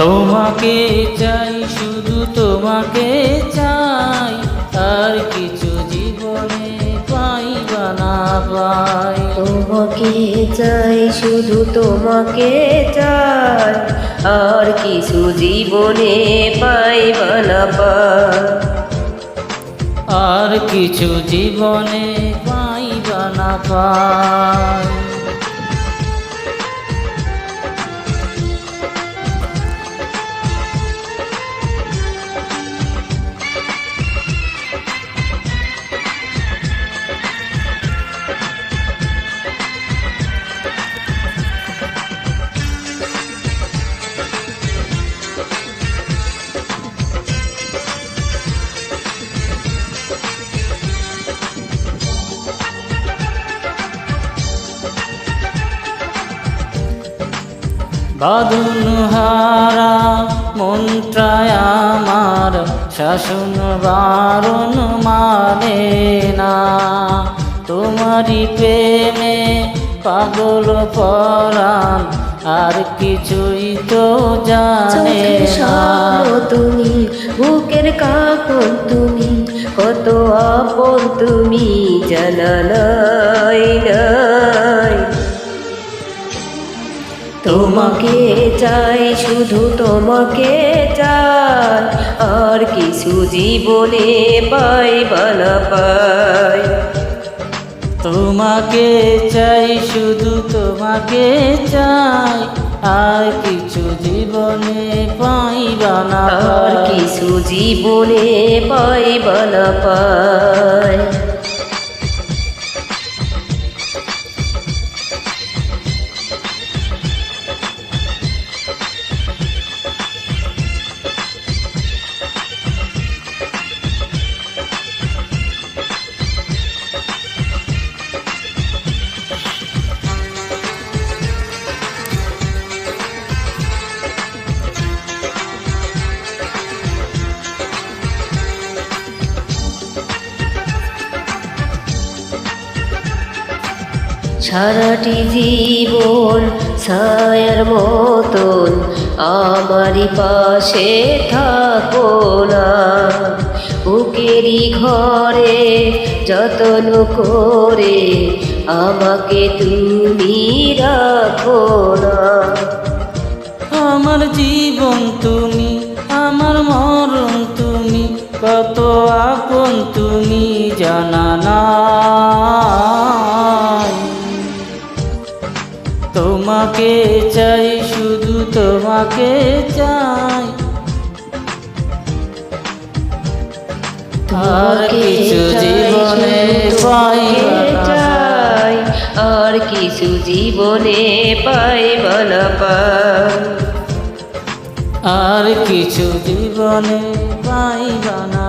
তোমাকে চাই, শুধু তোমাকে চাই, আর কিছু জীবনে পাই বা না পাই। তোমাকে চাই, শুধু তোমাকে চাই, আর কিছু জীবনে পাই বা না পাই। আর কিছু জীবনে পাই বা না পাই। বাঁধনহারা মনটায় আমার শাসন বারণ মানে না। তোমারই প্রেমে পাগল পরাণ, আর কিছুই তো জানে না। তুমি বুকের কাপন, তুমি কত আপন, তুমি জানা নাই নাই। তোমাকে চাই, শুধু তোমাকে চাই, আর কিছু জীবনে পাই বা না পাই। তোমাকে চাই, শুধু তোমাকে চাই, আর কিছু জীবনে পাই বা না আর পাই। কিছু জীবনে পাই বা না পাই। সারাটি জীবন ছায়ার মতন আমারই পাশে থাকো না। বুকেরই ঘরে যত্ন করে আমাকে তুমি রাখো না। আমার জীবন তুমি, আমার মরণ তুমি, কত আপন তুমি জানা নাই। তোমাকে চাই, শুধু তোমাকে চাই, আর কিছু জীবনে পাই বা না চাই, আর কিছু জীবনে পাই বা না পাই। আর কিছু জীবনে পাই বা না